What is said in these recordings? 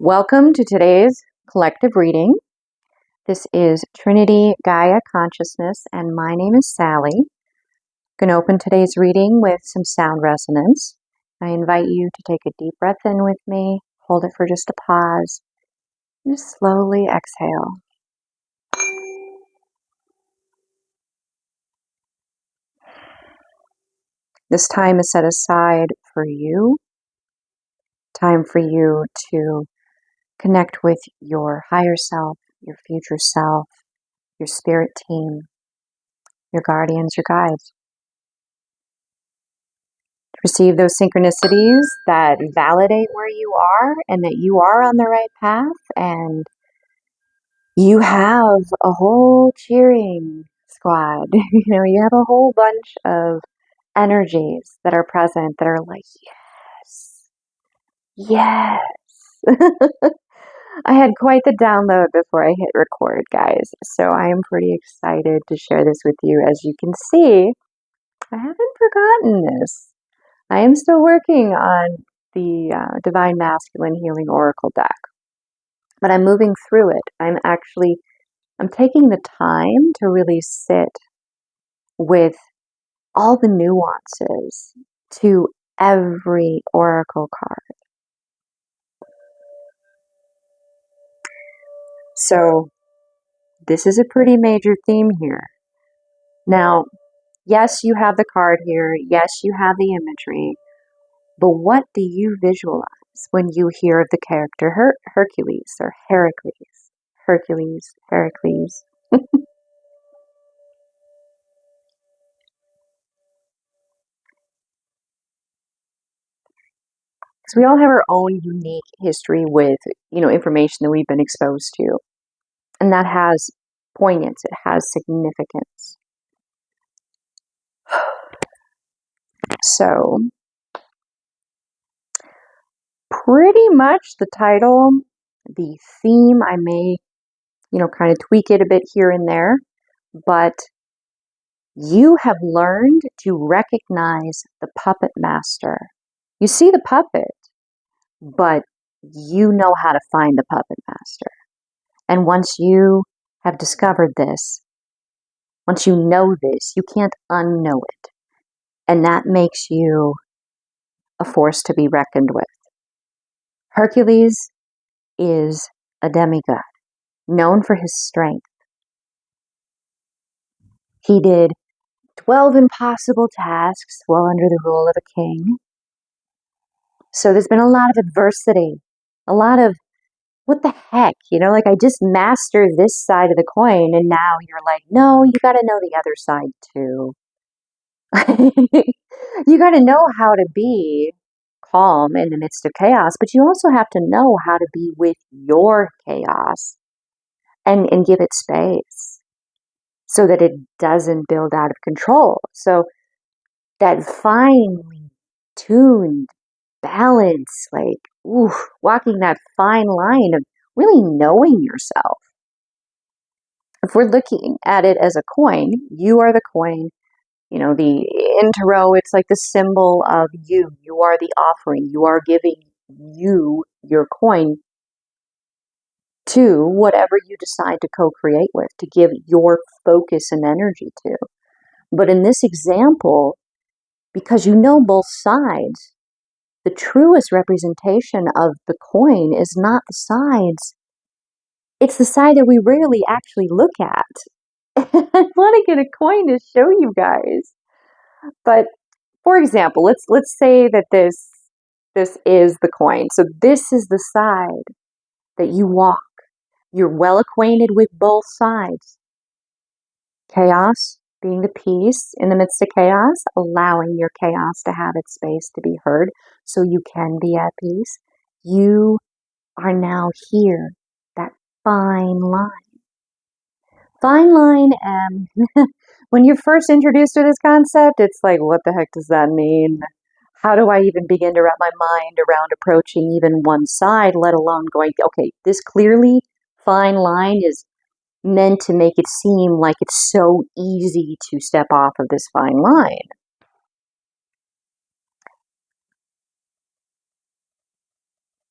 Welcome to today's collective reading. This is Trinity Gaia Consciousness, and my name is Sally. I'm going to open today's reading with some sound resonance. I invite you to take a deep breath in with me, hold it for just a pause, and just slowly exhale. This time is set aside for you, time for you to connect with your higher self, your future self, your spirit team, your guardians, your guides. Receive those synchronicities that validate where you are and that you are on the right path, and you have a whole cheering squad. You have a whole bunch of energies that are present that are like, yes. I had quite the download before I hit record, guys. So I am pretty excited to share this with you. As you can see, I haven't forgotten this. I am still working on the Divine Masculine Healing Oracle deck, but I'm moving through it. I'm taking the time to really sit with all the nuances to every oracle card. So this is a pretty major theme here. Now, yes, you have the card here. Yes, you have the imagery. But what do you visualize when you hear of the character Hercules or Heracles? Hercules, Heracles. Because we all have our own unique history with, information that we've been exposed to. And that has poignance, it has significance. So, pretty much the title, the theme, I may, kind of tweak it a bit here and there, but you have learned to recognize the puppet master. You see the puppet, but you know how to find the puppet master. And once you have discovered this, once you know this, you can't unknow it. And that makes you a force to be reckoned with. Hercules is a demigod, known for his strength. He did 12 impossible tasks while under the rule of a king. So there's been a lot of adversity, a lot of, what the heck, like I just mastered this side of the coin and now you're like, no, you got to know the other side too. You got to know how to be calm in the midst of chaos, but you also have to know how to be with your chaos and give it space so that it doesn't build out of control. So that finely tuned balance, walking that fine line of really knowing yourself. If we're looking at it as a coin, you are the coin. The intro, it's like the symbol of you. You are the offering. You are giving you your coin to whatever you decide to co-create with, to give your focus and energy to. But in this example, because you know both sides, the truest representation of the coin is not the sides. It's the side that we rarely actually look at. I want to get a coin to show you guys. But for example, let's say that this is the coin. So this is the side that you walk. You're well acquainted with both sides. Chaos, being the peace in the midst of chaos, allowing your chaos to have its space to be heard so you can be at peace. You are now here, that fine line. Fine line, when you're first introduced to this concept, it's like, what the heck does that mean? How do I even begin to wrap my mind around approaching even one side, let alone going, okay, this clearly fine line is meant to make it seem like it's so easy to step off of this fine line.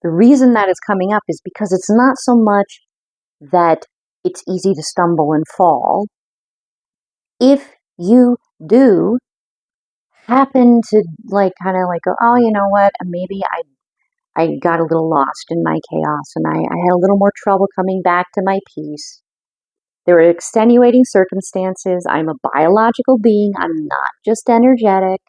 The reason that is coming up is because it's not so much that it's easy to stumble and fall. If you do happen to kind of go, oh, you know what, maybe I got a little lost in my chaos and I had a little more trouble coming back to my peace. There are extenuating circumstances. I'm a biological being. I'm not just energetic.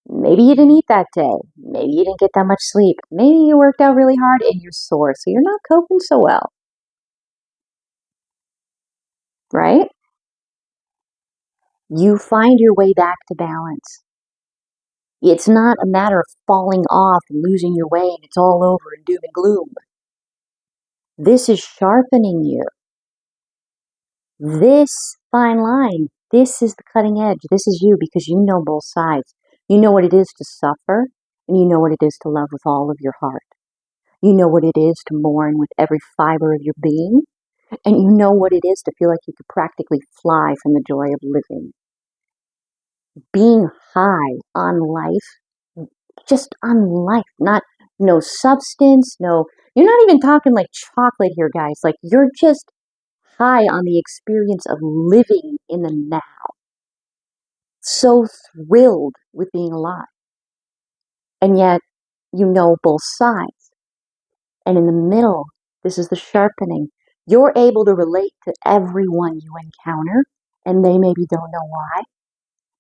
Maybe you didn't eat that day. Maybe you didn't get that much sleep. Maybe you worked out really hard and you're sore, so you're not coping so well. Right? You find your way back to balance. It's not a matter of falling off and losing your way and it's all over and doom and gloom. This is sharpening you. This fine line, this is the cutting edge. This is you because you know both sides. You know what it is to suffer and you know what it is to love with all of your heart. You know what it is to mourn with every fiber of your being. And you know what it is to feel like you could practically fly from the joy of living. Being high on life, just on life, not no substance, no, you're not even talking like chocolate here, guys. Like you're just high on the experience of living in the now. So thrilled with being alive. And yet, you know both sides. And in the middle, this is the sharpening. You're able to relate to everyone you encounter, and they maybe don't know why,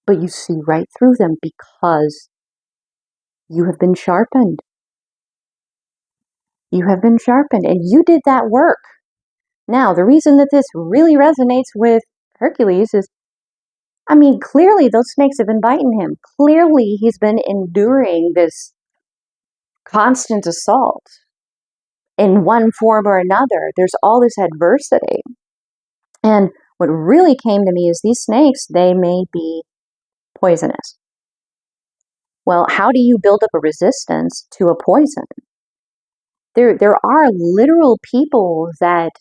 but you see right through them because you have been sharpened. You have been sharpened, and you did that work. Now, the reason that this really resonates with Hercules is, clearly those snakes have been biting him. Clearly he's been enduring this constant assault in one form or another. There's all this adversity. And what really came to me is these snakes, they may be poisonous. Well, how do you build up a resistance to a poison? There are literal people that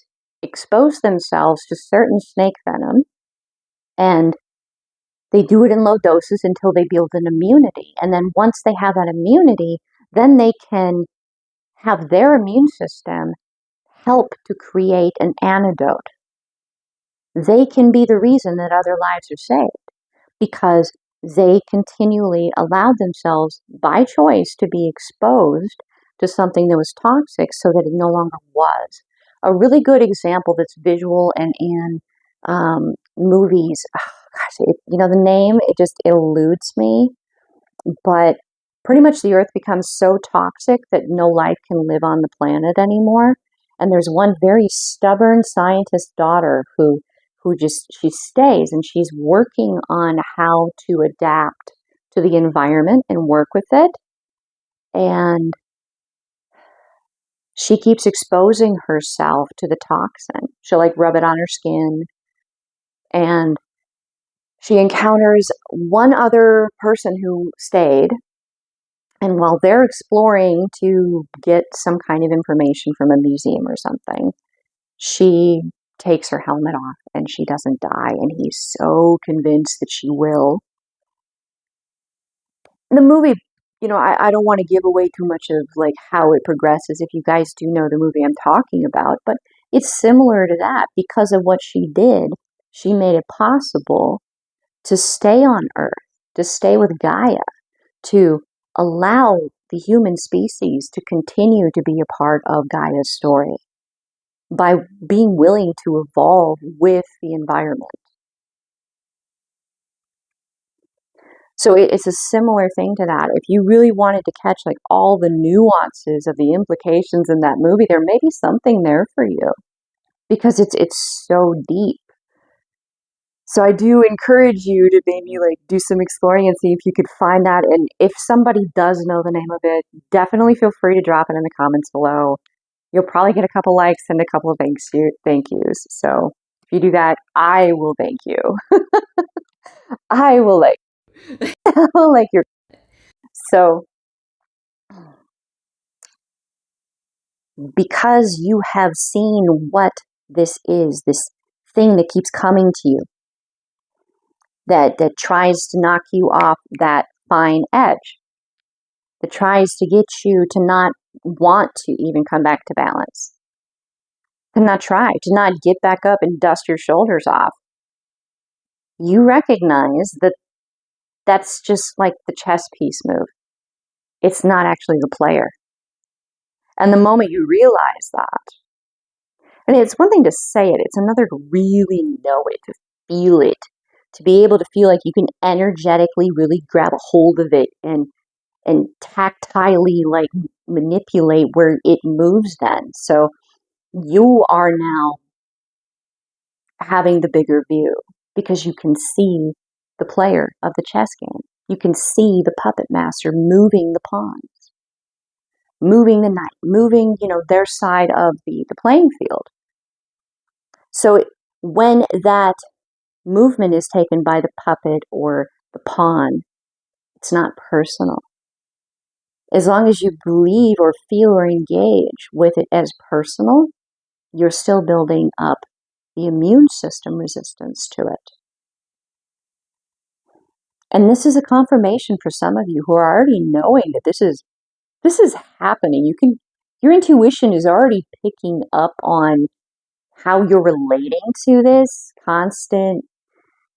expose themselves to certain snake venom, and they do it in low doses until they build an immunity. And then once they have that immunity, then they can have their immune system help to create an antidote. They can be the reason that other lives are saved because they continually allowed themselves by choice to be exposed to something that was toxic so that it no longer was. A really good example that's visual and in movies, the name, it just eludes me, but pretty much the earth becomes so toxic that no life can live on the planet anymore. And there's one very stubborn scientist daughter who she stays and she's working on how to adapt to the environment and work with it. And she keeps exposing herself to the toxin. She'll rub it on her skin. And she encounters one other person who stayed. And while they're exploring to get some kind of information from a museum or something, she takes her helmet off and she doesn't die. And he's so convinced that she will. The movie, I don't want to give away too much of how it progresses if you guys do know the movie I'm talking about, but it's similar to that. Because of what she did, she made it possible to stay on Earth, to stay with Gaia, to allow the human species to continue to be a part of Gaia's story by being willing to evolve with the environment. So it's a similar thing to that. If you really wanted to catch all the nuances of the implications in that movie, there may be something there for you because it's so deep. So I do encourage you to maybe do some exploring and see if you could find that. And if somebody does know the name of it, definitely feel free to drop it in the comments below. You'll probably get a couple likes and a couple of thank yous. So if you do that, I will thank you. I will I will your. So because you have seen what this is, this thing that keeps coming to you, that tries to knock you off that fine edge, that tries to get you to not want to even come back to balance, to not try, to not get back up and dust your shoulders off. You recognize that that's just like the chess piece move. It's not actually the player. And the moment you realize that, and it's one thing to say it, it's another to really know it, to feel it, to be able to feel like you can energetically really grab a hold of it and tactilely like manipulate where it moves then. So you are now having the bigger view because you can see the player of the chess game. You can see the puppet master moving the pawns, moving the knight, moving, their side of the playing field. So when that movement is taken by the puppet or the pawn, it's not personal. As long as you believe or feel or engage with it as personal, you're still building up the immune system resistance to it. And this is a confirmation for some of you who are already knowing that this is happening. Your intuition is already picking up on how you're relating to this constant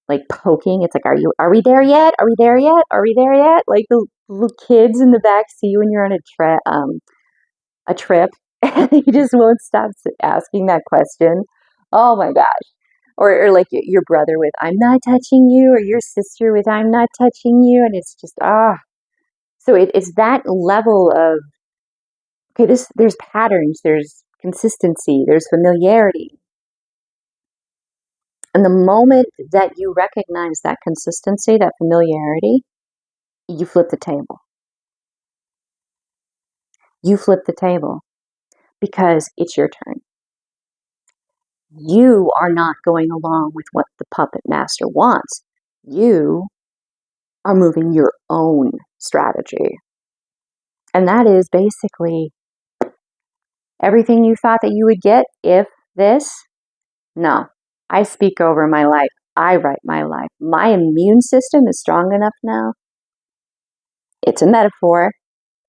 like poking. It's like, are we there yet? Are we there yet? Are we there yet? Like the little kids in the back seat when you're on a trip, and you just won't stop asking that question. Oh my gosh. Or like your brother with, I'm not touching you, or your sister with, I'm not touching you. And it's just, So it's that level of, okay, there's patterns, there's consistency, there's familiarity. And the moment that you recognize that consistency, that familiarity, you flip the table. You flip the table because it's your turn. You are not going along with what the puppet master wants. You are moving your own strategy. And that is basically everything you thought that you would get if this. No, I speak over my life. I write my life. My immune system is strong enough now. It's a metaphor.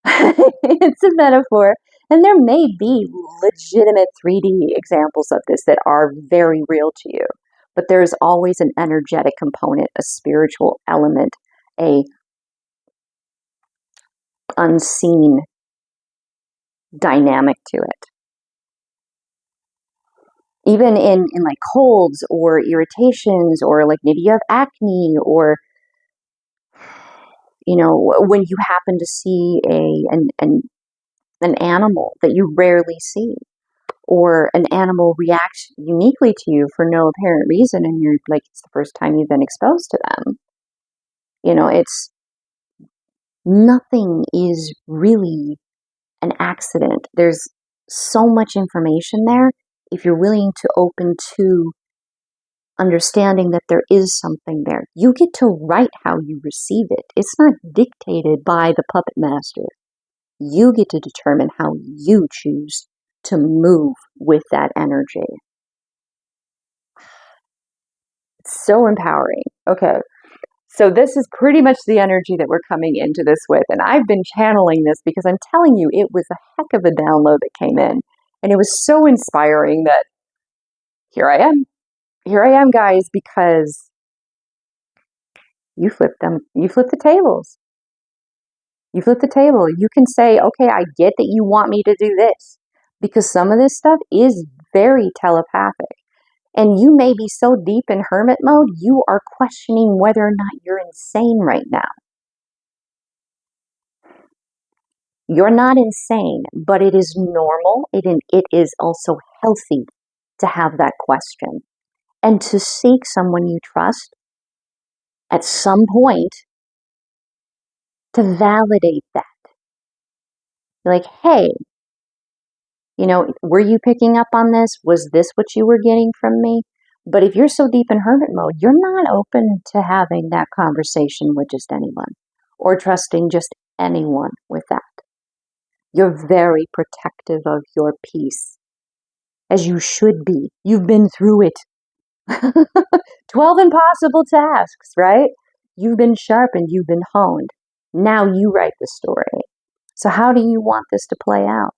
It's a metaphor. And there may be legitimate 3D examples of this that are very real to you. But there's always an energetic component, a spiritual element, a unseen dynamic to it. Even in like colds or irritations, or like maybe you have acne, or when you happen to see an animal that you rarely see, or an animal reacts uniquely to you for no apparent reason, and you're like, it's the first time you've been exposed to them. It's nothing is really an accident. There's so much information there if you're willing to open to understanding that there is something there. You get to write how you receive it. It's not dictated by the puppet master. You get to determine how you choose to move with that energy. It's so empowering. Okay. So this is pretty much the energy that we're coming into this with. And I've been channeling this because I'm telling you, it was a heck of a download that came in. And it was so inspiring that here I am. Here I am, guys, because you flip them. You flip the tables. You flip the table. You can say, okay, I get that you want me to do this, because some of this stuff is very telepathic. And you may be so deep in hermit mode, you are questioning whether or not you're insane right now. You're not insane, but it is normal. It is also healthy to have that question and to seek someone you trust at some point to validate that. You're like, hey, were you picking up on this? Was this what you were getting from me? But if you're so deep in hermit mode, you're not open to having that conversation with just anyone or trusting just anyone with that. You're very protective of your peace, as you should be. You've been through it. 12 impossible tasks, right? You've been sharpened, you've been honed. Now you write the story. So how do you want this to play out?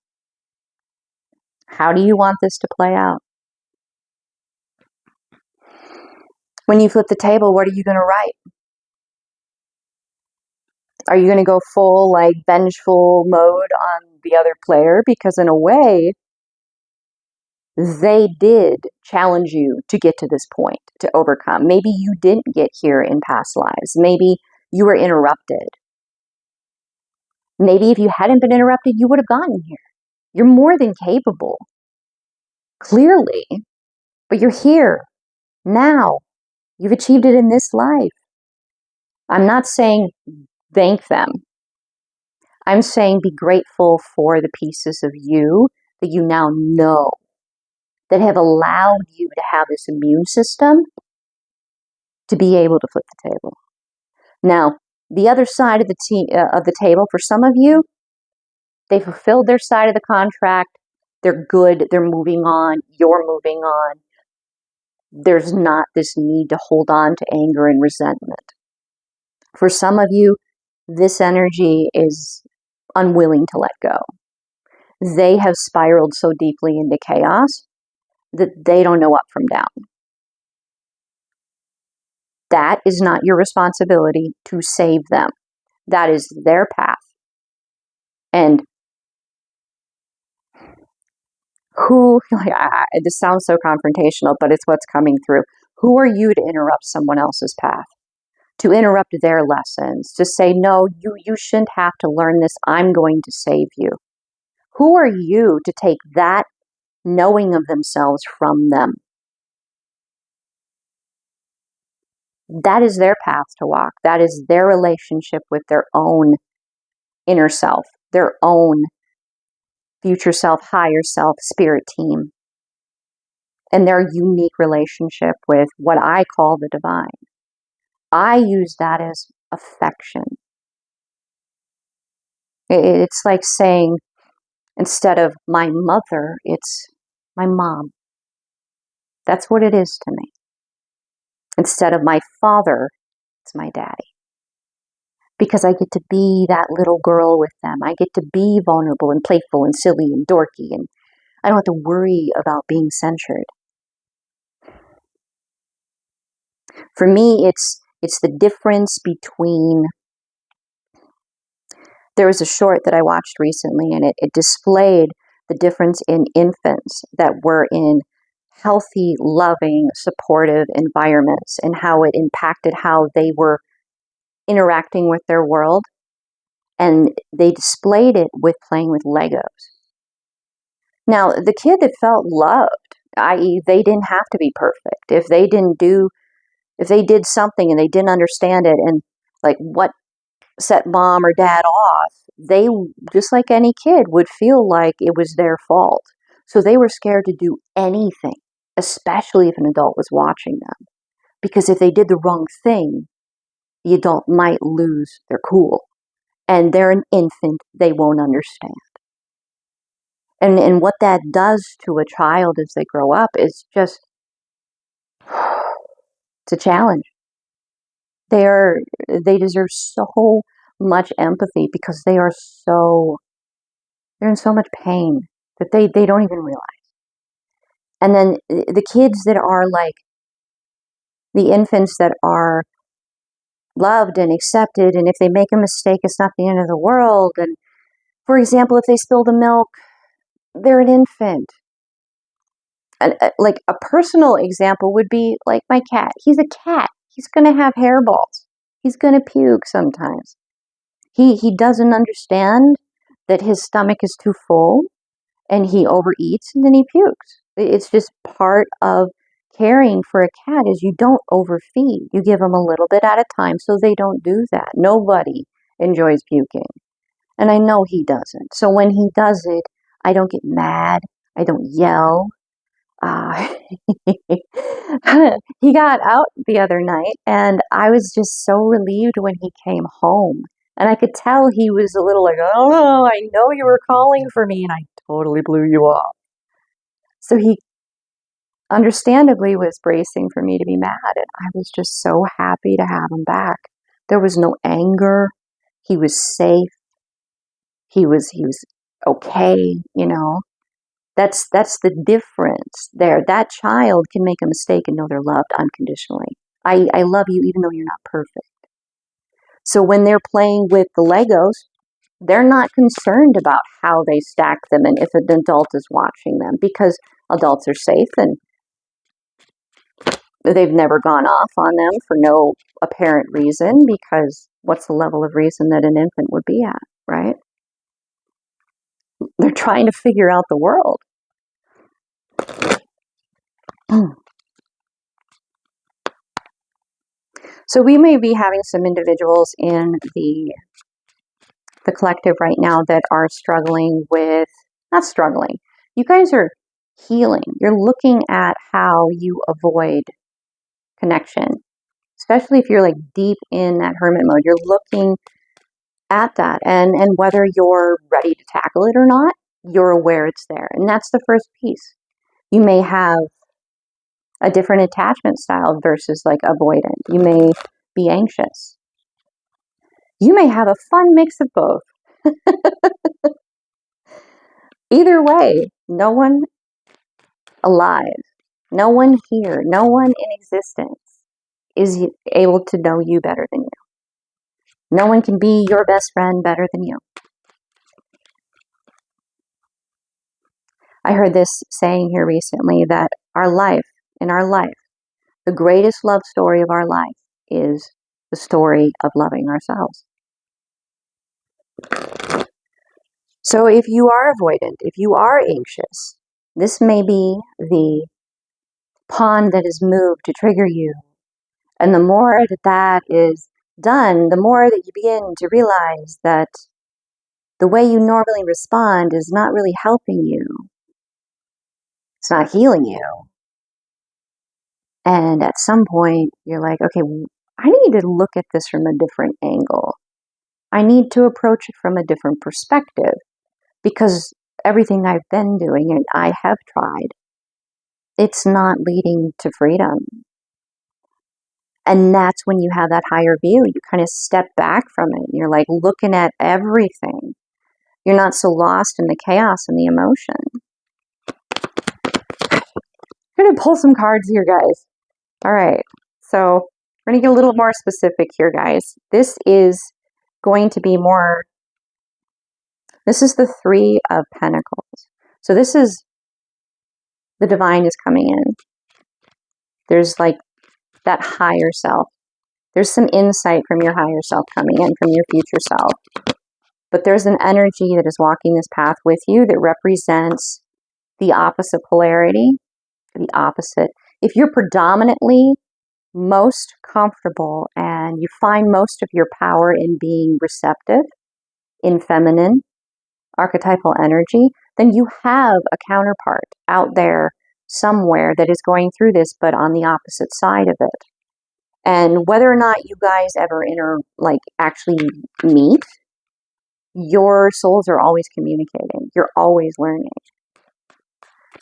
How do you want this to play out? When you flip the table, what are you going to write? Are you going to go full, like, vengeful mode on the other player? Because in a way, they did challenge you to get to this point, to overcome. Maybe you didn't get here in past lives. Maybe you were interrupted. Maybe if you hadn't been interrupted, you would have gotten here. You're more than capable, clearly, but you're here now. You've achieved it in this life. I'm not saying thank them. I'm saying be grateful for the pieces of you that you now know, that have allowed you to have this immune system to be able to flip the table. Now, the other side of the table, for some of you, they fulfilled their side of the contract. They're good. They're moving on. You're moving on. There's not this need to hold on to anger and resentment. For some of you, this energy is unwilling to let go. They have spiraled so deeply into chaos that they don't know up from down. That is not your responsibility to save them. That is their path. And this sounds so confrontational, but it's what's coming through. Who are you to interrupt someone else's path? To interrupt their lessons? To say, no, you shouldn't have to learn this. I'm going to save you. Who are you to take that knowing of themselves from them? That is their path to walk. That is their relationship with their own inner self, their own future self, higher self, spirit team, and their unique relationship with what I call the divine. I use that as affection. It's like saying, instead of my mother, it's my mom. That's what it is to me. Instead of my father, it's my daddy. Because I get to be that little girl with them. I get to be vulnerable and playful and silly and dorky, and I don't have to worry about being censured. For me, it's the difference between... There was a short that I watched recently, and it displayed the difference in infants that were in healthy, loving, supportive environments and how it impacted how they were interacting with their world. And they displayed it with playing with Legos. Now, the kid that felt loved, i.e., they didn't have to be perfect. If they did something and they didn't understand it, and like what set mom or dad off, they, just like any kid, would feel like it was their fault. So they were scared to do anything, especially if an adult was watching them. Because if they did the wrong thing, the adult might lose their cool. And they're an infant, they won't understand. And what that does to a child as they grow up is just, it's a challenge. They deserve so much empathy because they're in so much pain that they don't even realize. And then the kids that are like the infants that are loved and accepted, and if they make a mistake, it's not the end of the world. And for example, if they spill the milk, they're an infant. And like a personal example would be like my cat. He's a cat. He's going to have hairballs. He's going to puke sometimes. He doesn't understand that his stomach is too full, and he overeats, and then he pukes. It's just part of caring for a cat is you don't overfeed. You give them a little bit at a time so they don't do that. Nobody enjoys puking. And I know he doesn't. So when he does it, I don't get mad. I don't yell. He got out the other night, and I was just so relieved when he came home. And I could tell he was a little like, oh, I know you were calling for me, and I totally blew you off. So he understandably was bracing for me to be mad, and I was just so happy to have him back. There was no anger. He was safe. he was okay, you know. That's the difference there. That child can make a mistake and know they're loved unconditionally. I love you even though you're not perfect. So when they're playing with the Legos, they're not concerned about how they stack them and if an adult is watching them, because adults are safe and they've never gone off on them for no apparent reason, because what's the level of reason that an infant would be at, right? They're trying to figure out the world. So we may be having some individuals in the collective right now that are struggling with, not struggling, you guys are healing. You're looking at how you avoid connection, especially if you're like deep in that hermit mode. You're looking at that, and whether you're ready to tackle it or not, you're aware it's there. And that's the first piece. You may have a different attachment style versus like avoidant. You may be anxious. You may have a fun mix of both. Either way, no one alive, no one here, no one in existence is able to know you better than you. No one can be your best friend better than you. I heard this saying here recently that in our life, the greatest love story of our life is the story of loving ourselves. So if you are avoidant, if you are anxious, this may be the pawn that is moved to trigger you. And the more that is done, the more that you begin to realize that the way you normally respond is not really helping you. It's not healing you. And at some point, you're like, okay, I need to look at this from a different angle. I need to approach it from a different perspective, because everything I've been doing and I have tried, it's not leading to freedom. And that's when you have that higher view. You kind of step back from it. You're like looking at everything. You're not so lost in the chaos and the emotion. I'm going to pull some cards here, guys. All right. So we're going to get a little more specific here, guys. This is going to be more, this is the Three of Pentacles. So this is, the divine is coming in. There's like that higher self. There's some insight from your higher self coming in, from your future self. But there's an energy that is walking this path with you that represents the opposite polarity, the opposite. If you're predominantly most comfortable and you find most of your power in being receptive, in feminine, archetypal energy, then you have a counterpart out there somewhere that is going through this, but on the opposite side of it. And whether or not you guys ever actually meet, your souls are always communicating. You're always learning.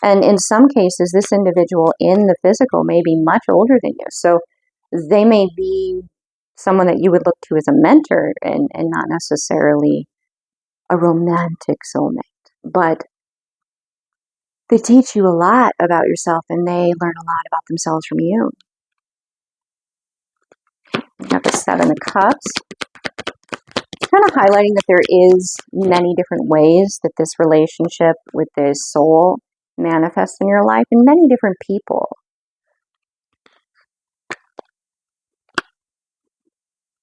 And in some cases, this individual in the physical may be much older than you. So they may be someone that you would look to as a mentor and not necessarily a romantic soulmate. But they teach you a lot about yourself and they learn a lot about themselves from you. We have the Seven of Cups. Kind of highlighting that there is many different ways that this relationship with this soul manifests in your life, and many different people.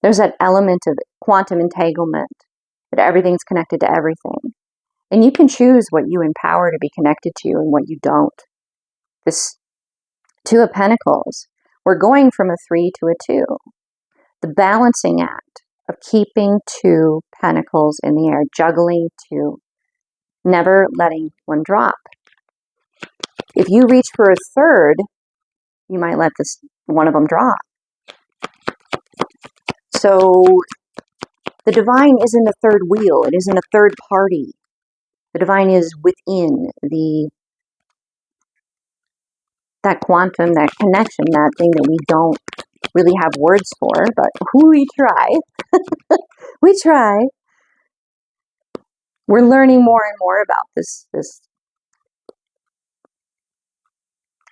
There's that element of quantum entanglement, that everything's connected to everything. And you can choose what you empower to be connected to and what you don't. This Two of Pentacles, we're going from a 3 to a 2. The balancing act of keeping 2 pentacles in the air, juggling 2, never letting one drop. If you reach for a third, you might let one of them drop. So the divine isn't a third wheel. It isn't a third party. The divine is within that quantum, that connection, that thing that we don't really have words for, but we try. We try. We're learning more and more about this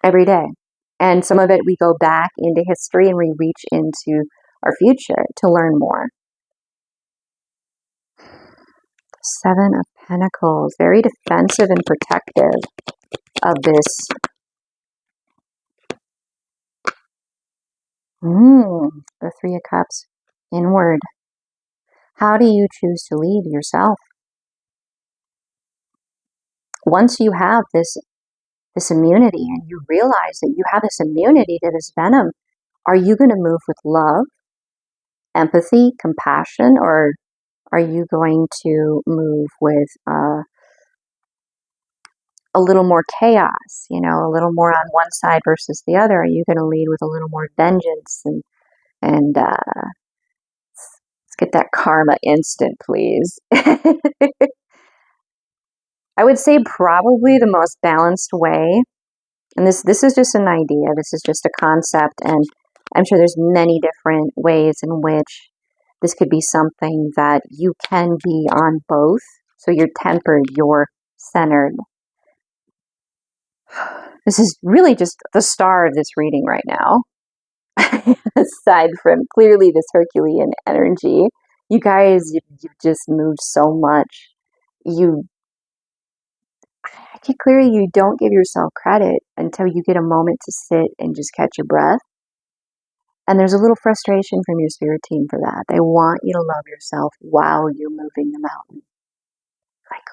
every day. And some of it we go back into history and we reach into our future to learn more. Seven of Pentacles, very defensive and protective of this. The Three of Cups, inward. How do you choose to lead yourself? Once you have this immunity and you realize that you have this immunity to this venom, are you going to move with love, empathy, compassion, or are you going to move with a little more chaos, you know, a little more on one side versus the other? Are you going to lead with a little more vengeance and let's get that karma instant, please. I would say probably the most balanced way, and this is just an idea, this is just a concept, and I'm sure there's many different ways in which this could be something that you can be on both. So you're tempered, you're centered. This is really just the star of this reading right now. Aside from clearly this Herculean energy, you guys, you've just moved so much. I get clearly you don't give yourself credit until you get a moment to sit and just catch your breath. And there's a little frustration from your spirit team for that. They want you to love yourself while you're moving the mountain. Like,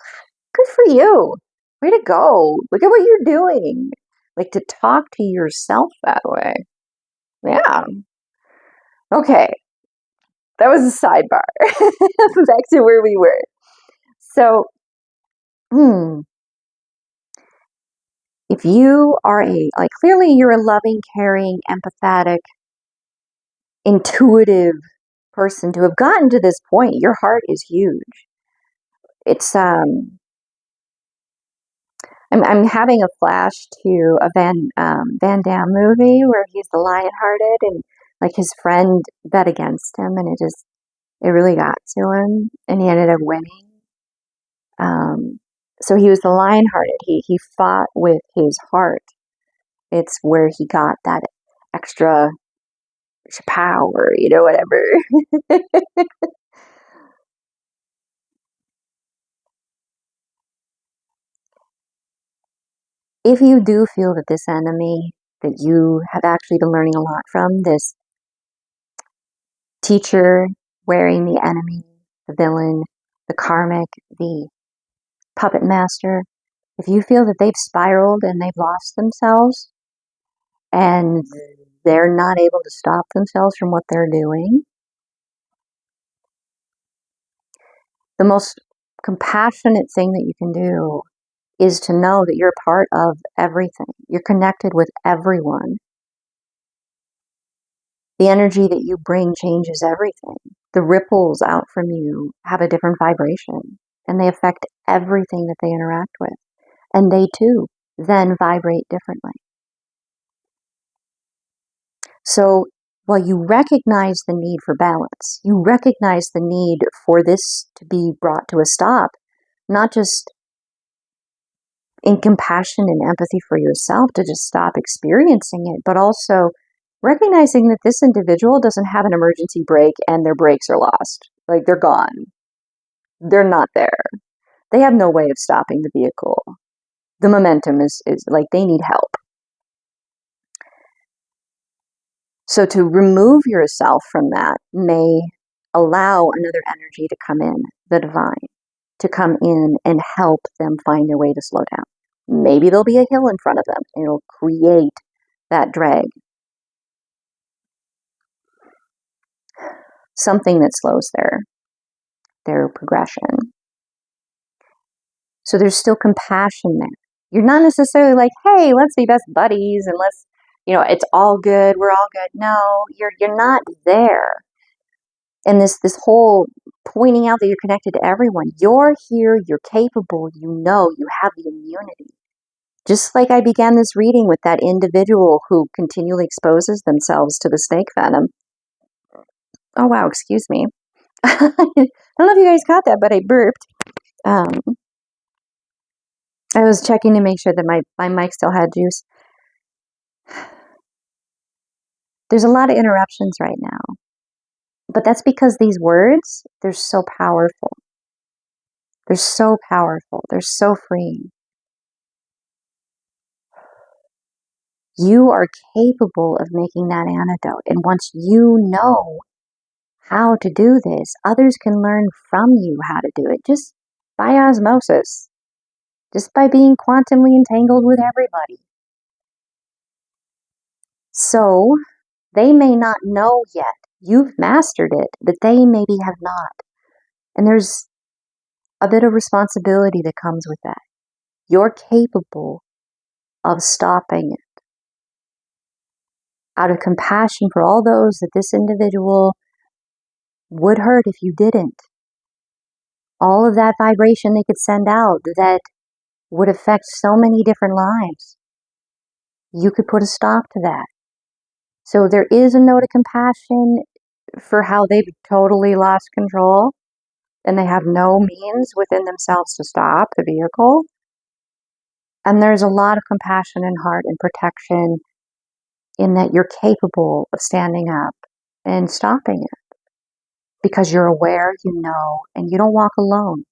good for you. Way to go. Look at what you're doing. Like, to talk to yourself that way. Yeah. Okay. That was a sidebar. Back to where we were. So, if you are clearly you're a loving, caring, empathetic, intuitive person to have gotten to this point, your heart is huge. It's, I'm having a flash to a Van Damme movie where he's the lion-hearted and like his friend bet against him and it really got to him and he ended up winning. So he was the lion-hearted. He fought with his heart. It's where he got that extra power, you know, whatever. If you do feel that this enemy that you have actually been learning a lot from, this teacher wearing the enemy, the villain, the karmic, the puppet master, if you feel that they've spiraled and they've lost themselves and they're not able to stop themselves from what they're doing, the most compassionate thing that you can do is to know that you're a part of everything. You're connected with everyone. The energy that you bring changes everything. The ripples out from you have a different vibration, and they affect everything that they interact with. And they too then vibrate differently. So while you recognize the need for balance, you recognize the need for this to be brought to a stop, not just in compassion and empathy for yourself to just stop experiencing it, but also recognizing that this individual doesn't have an emergency brake and their brakes are lost. Like, they're gone. They're not there. They have no way of stopping the vehicle. The momentum is like they need help. So to remove yourself from that may allow another energy to come in, the divine, to come in and help them find their way to slow down. Maybe there'll be a hill in front of them and it'll create that drag. Something that slows their progression. So there's still compassion there. You're not necessarily like, hey, let's be best buddies and let's, you know, it's all good, we're all good. No, you're not there. And this whole pointing out that you're connected to everyone. You're here, you're capable, you have the immunity. Just like I began this reading with that individual who continually exposes themselves to the snake venom. Oh wow, excuse me. I don't know if you guys caught that, but I burped. I was checking to make sure that my mic still had juice. There's a lot of interruptions right now, but that's because these words, they're so powerful. They're so powerful. They're so freeing. You are capable of making that antidote. And once you know how to do this, others can learn from you how to do it just by osmosis, just by being quantumly entangled with everybody. So they may not know yet. You've mastered it, but they maybe have not. And there's a bit of responsibility that comes with that. You're capable of stopping it out of compassion for all those that this individual would hurt if you didn't. All of that vibration they could send out that would affect so many different lives. You could put a stop to that. So there is a note of compassion for how they've totally lost control and they have no means within themselves to stop the vehicle. And there's a lot of compassion and heart and protection in that you're capable of standing up and stopping it because you're aware, you know, and you don't walk alone.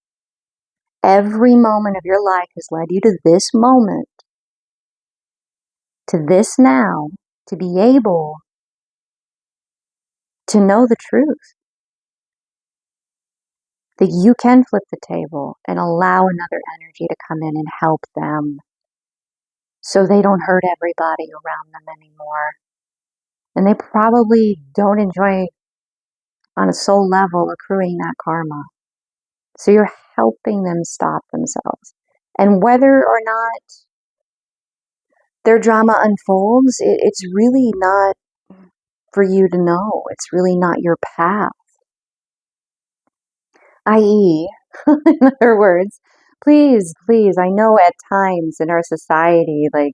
Every moment of your life has led you to this moment, to this now, to be able to know the truth. That you can flip the table and allow another energy to come in and help them so they don't hurt everybody around them anymore. And they probably don't enjoy, on a soul level, accruing that karma. So you're helping them stop themselves. And whether or not their drama unfolds, it's really not for you to know. It's really not your path. I.e., in other words, please, I know at times in our society, like,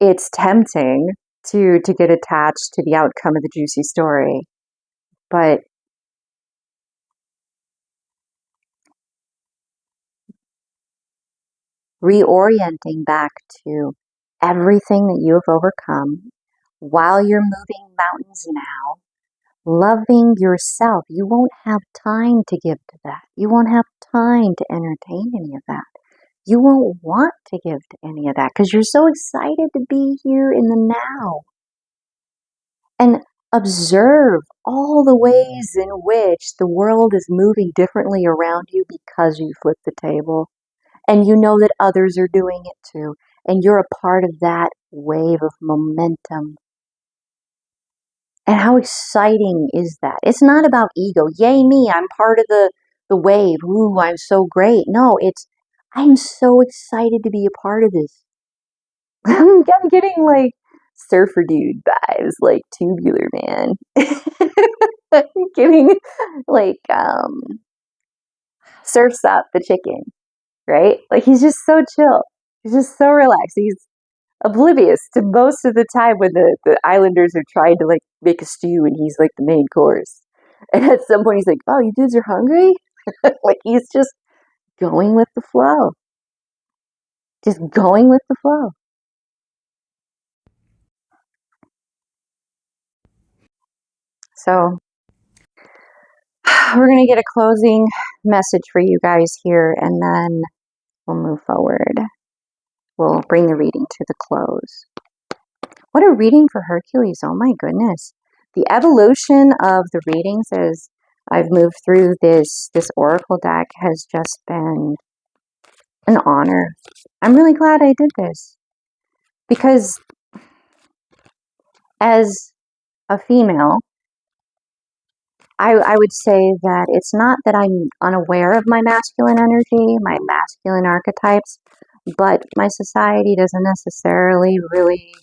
it's tempting to get attached to the outcome of the juicy story. But reorienting back to everything that you have overcome while you're moving mountains now, loving yourself, you won't have time to give to that. You won't have time to entertain any of that. You won't want to give to any of that because you're so excited to be here in the now. And observe all the ways in which the world is moving differently around you because you flipped the table. And you know that others are doing it too. And you're a part of that wave of momentum. And how exciting is that? It's not about ego. Yay me, I'm part of the wave. Ooh, I'm so great. No, it's, I'm so excited to be a part of this. I'm getting like surfer dude vibes, like Tubular Man. I'm getting like Surf's Up the chicken, right? Like he's just so chill. He's just so relaxed. He's oblivious to most of the time when the islanders are trying to like make a stew and he's like the main course. And at some point he's like, oh, you dudes are hungry? Like he's just going with the flow. Just going with the flow. So we're going to get a closing message for you guys here and then we'll move forward. We'll bring the reading to the close. What a reading for Hercules. Oh my goodness. The evolution of the readings as I've moved through this oracle deck has just been an honor. I'm really glad I did this because as a female, I would say that it's not that I'm unaware of my masculine energy, my masculine archetypes, but my society doesn't necessarily really,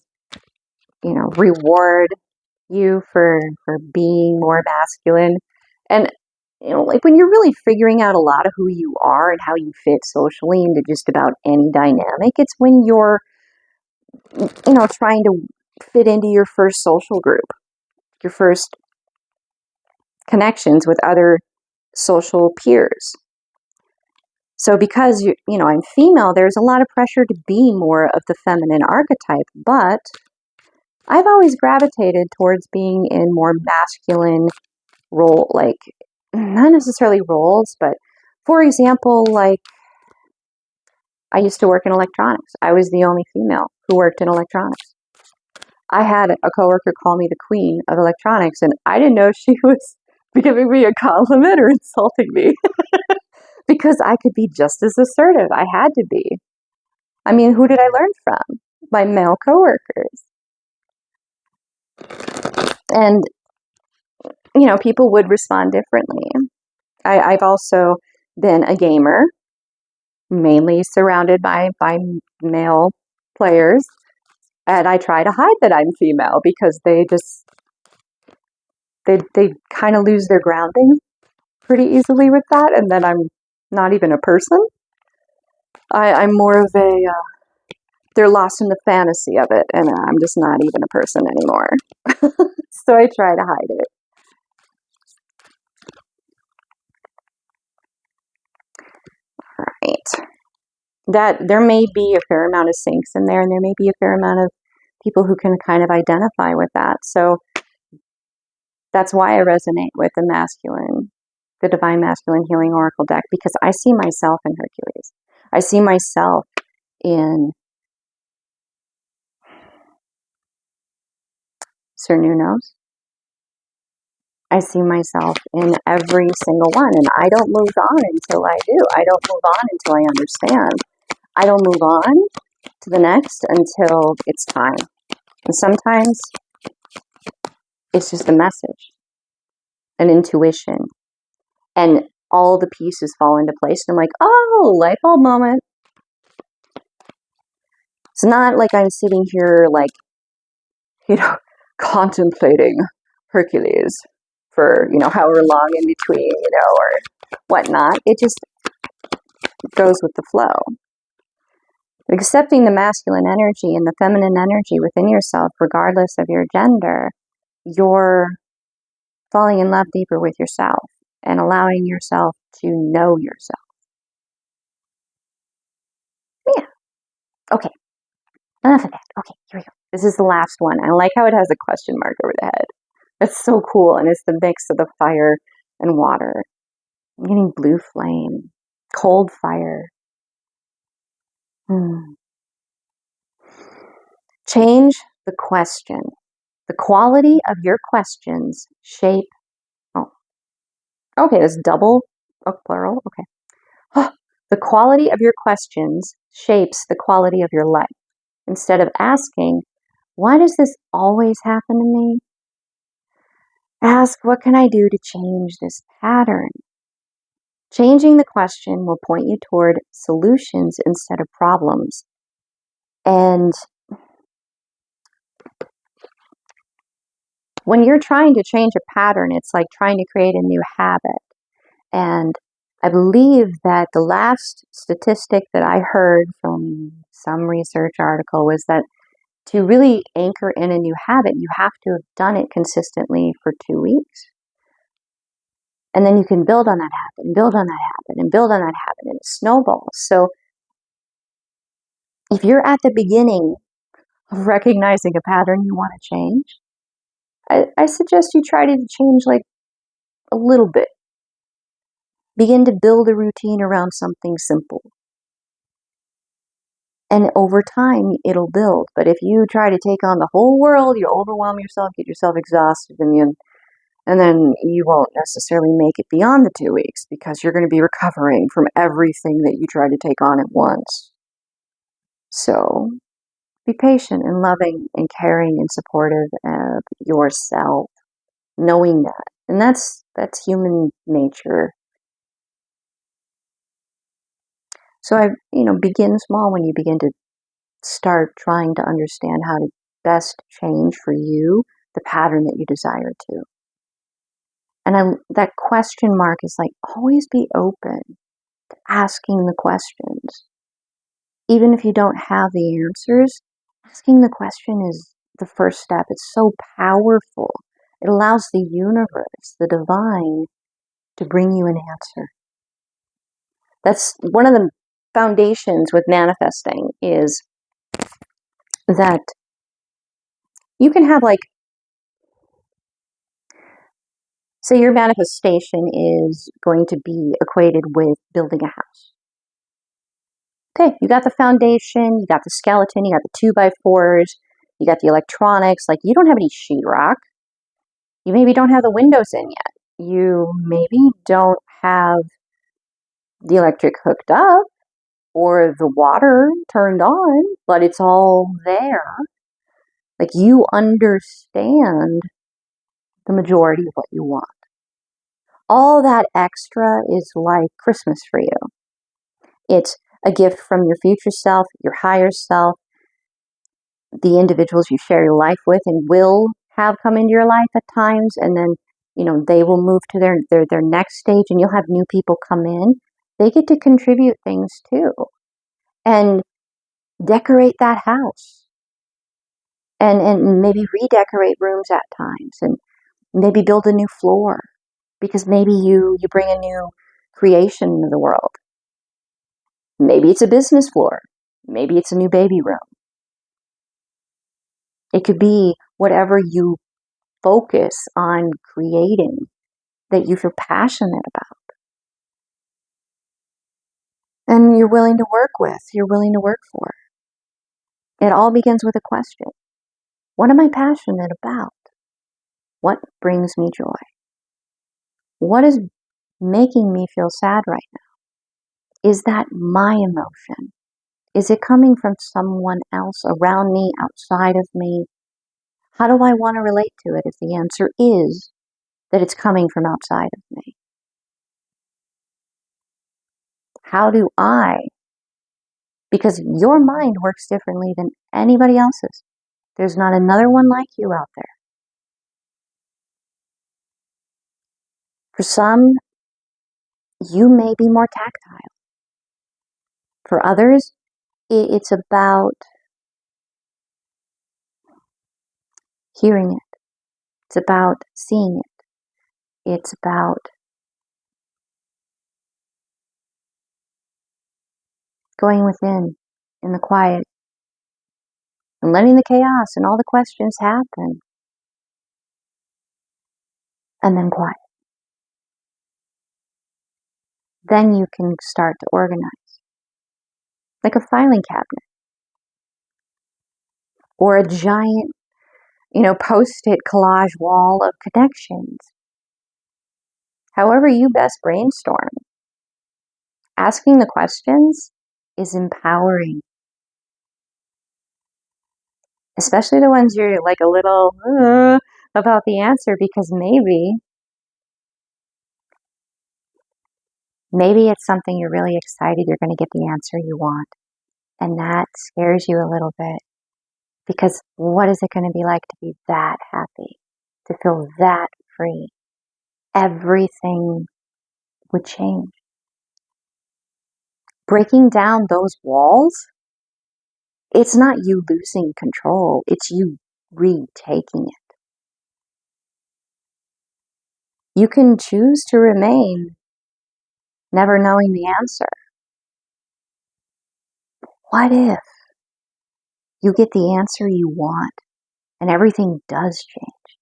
reward you for being more masculine. And like when you're really figuring out a lot of who you are and how you fit socially into just about any dynamic, it's when you're trying to fit into your first social group, your first connections with other social peers. So because I'm female, there's a lot of pressure to be more of the feminine archetype, but I've always gravitated towards being in more masculine role, like not necessarily roles, but for example, like I used to work in electronics. I was the only female who worked in electronics. I had a coworker call me the queen of electronics, and I didn't know if she was giving me a compliment or insulting me because I could be just as assertive. I had to be. I mean, who did I learn from? My male coworkers. And, people would respond differently. I've also been a gamer, mainly surrounded by male players. And I try to hide that I'm female because they kind of lose their grounding pretty easily with that. And then I'm not even a person. I'm more of they're lost in the fantasy of it. And I'm just not even a person anymore. So I try to hide it. Right. That there may be a fair amount of sinks in there, and there may be a fair amount of people who can kind of identify with that. So that's why I resonate with the Divine Masculine Healing Oracle deck, because I see myself in Hercules. I see myself in Sir Nunos. I see myself in every single one, and I don't move on until I do. I don't move on until I understand. I don't move on to the next until it's time. And sometimes it's just a message, an intuition, and all the pieces fall into place. And I'm like, oh, light bulb moment. It's not like I'm sitting here like, contemplating Hercules for, however long in between, or whatnot. It just goes with the flow. Accepting the masculine energy and the feminine energy within yourself, regardless of your gender, you're falling in love deeper with yourself and allowing yourself to know yourself. Yeah. Okay. Enough of that. Okay, here we go. This is the last one. I like how it has a question mark over the head. That's so cool. And it's the mix of the fire and water. I'm getting blue flame, cold fire. Change the question. The quality of your questions shape. Oh, okay, that's double. Oh, plural. Okay. The quality of your questions shapes the quality of your life. Instead of asking, why does this always happen to me? Ask, what can I do to change this pattern? Changing the question will point you toward solutions instead of problems. And when you're trying to change a pattern, it's like trying to create a new habit. And I believe that the last statistic that I heard from some research article was that to really anchor in a new habit, you have to have done it consistently for 2 weeks. And then you can build on that habit, and build on that habit, and build on that habit, and it snowballs. So if you're at the beginning of recognizing a pattern you want to change, I suggest you try to change like a little bit. Begin to build a routine around something simple. And over time, it'll build. But if you try to take on the whole world, you overwhelm yourself, get yourself exhausted, and then you won't necessarily make it beyond the 2 weeks because you're going to be recovering from everything that you try to take on at once. So be patient and loving and caring and supportive of yourself, knowing that. And that's human nature. So begin small when you begin to start trying to understand how to best change for you the pattern that you desire to. And that question mark is like, always be open to asking the questions. Even if you don't have the answers, asking the question is the first step. It's so powerful. It allows the universe, the divine, to bring you an answer. That's one of the foundations with manifesting, is that you can have, like, say your manifestation is going to be equated with building a house. Okay, you got the foundation, you got the skeleton, you got the 2x4s, you got the electronics. Like, you don't have any sheetrock. You maybe don't have the windows in yet. You maybe don't have the electric hooked up or the water turned on, but it's all there. Like, you understand the majority of what you want. All that extra is like Christmas for you. It's a gift from your future self, your higher self, the individuals you share your life with and will have come into your life at times, and then, they will move to their next stage, and you'll have new people come in. They get to contribute things too, and decorate that house, and maybe redecorate rooms at times, and maybe build a new floor, because maybe you bring a new creation into the world. Maybe it's a business floor. Maybe it's a new baby room. It could be whatever you focus on creating that you feel passionate about. And you're willing to work with, you're willing to work for. It all begins with a question. What am I passionate about? What brings me joy? What is making me feel sad right now? Is that my emotion? Is it coming from someone else around me, outside of me? How do I want to relate to it if the answer is that it's coming from outside of me? How do I? Because your mind works differently than anybody else's. There's not another one like you out there. For some, you may be more tactile. For others, it's about hearing it. It's about seeing it. It's about going within in the quiet and letting the chaos and all the questions happen. And then quiet. Then you can start to organize. Like a filing cabinet. Or a giant, post-it collage wall of connections. However you best brainstorm. Asking the questions is empowering. Especially the ones you're like a little about the answer, because maybe it's something you're really excited you're going to get the answer you want. And that scares you a little bit. Because what is it going to be like to be that happy? To feel that free? Everything would change. Breaking down those walls, it's not you losing control. It's you retaking it. You can choose to remain never knowing the answer. What if you get the answer you want and everything does change?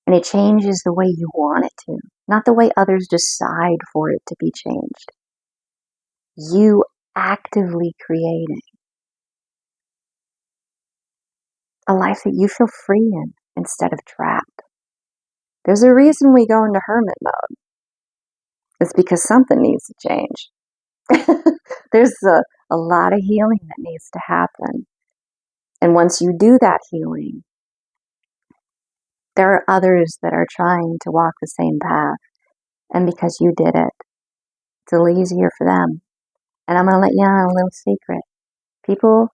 And it changes the way you want it to, not the way others decide for it to be changed. You actively creating a life that you feel free in instead of trapped. There's a reason we go into hermit mode. It's because something needs to change. There's a lot of healing that needs to happen. And once you do that healing, there are others that are trying to walk the same path. And because you did it, it's a little easier for them. And I'm going to let you in on a little secret. People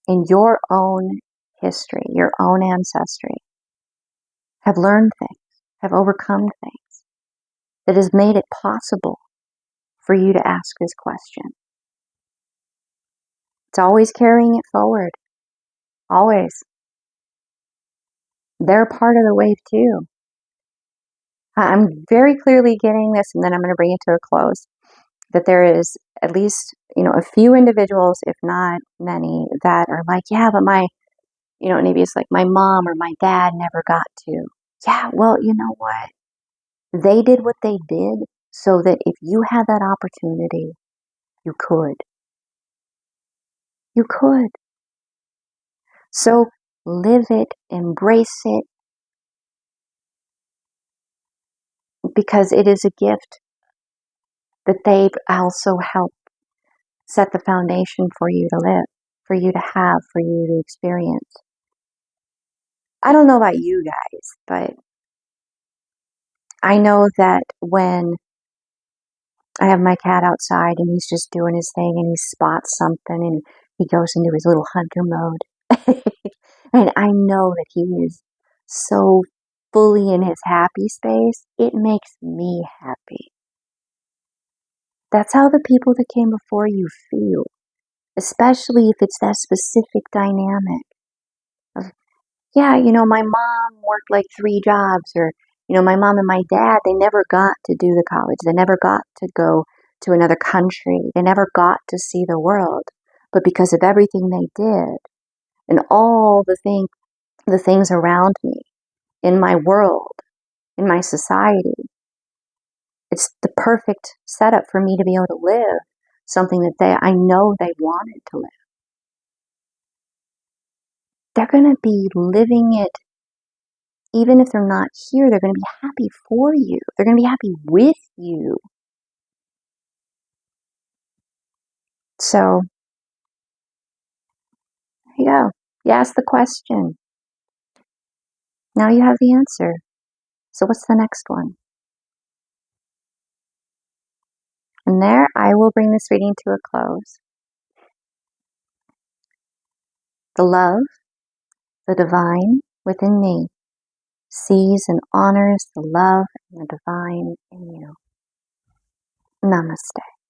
in your own history, your own ancestry, have learned things, have overcome things that has made it possible for you to ask this question. It's always carrying it forward. Always. They're part of the wave too. I'm very clearly getting this, and then I'm going to bring it to a close, that there is at least, a few individuals, if not many, that are like, yeah, but maybe it's like my mom or my dad never got to. Yeah, well, you know what? They did what they did so that if you had that opportunity, you could. You could. So live it, embrace it, because it is a gift that they've also helped set the foundation for you to live, for you to have, for you to experience. I don't know about you guys, but I know that when I have my cat outside and he's just doing his thing and he spots something and he goes into his little hunter mode. And I know that he is so fully in his happy space, it makes me happy. That's how the people that came before you feel, especially if it's that specific dynamic of, yeah, my mom worked like 3 jobs, or, my mom and my dad, they never got to do the college. They never got to go to another country. They never got to see the world. But because of everything they did and all the things around me, in my world, in my society, it's the perfect setup for me to be able to live something that I know they wanted to live. They're going to be living it. Even if they're not here, they're going to be happy for you. They're going to be happy with you. So, there you go. You ask the question. Now you have the answer. So what's the next one? And there, I will bring this reading to a close. The love, the divine within me, sees and honors the love and the divine in you. Namaste.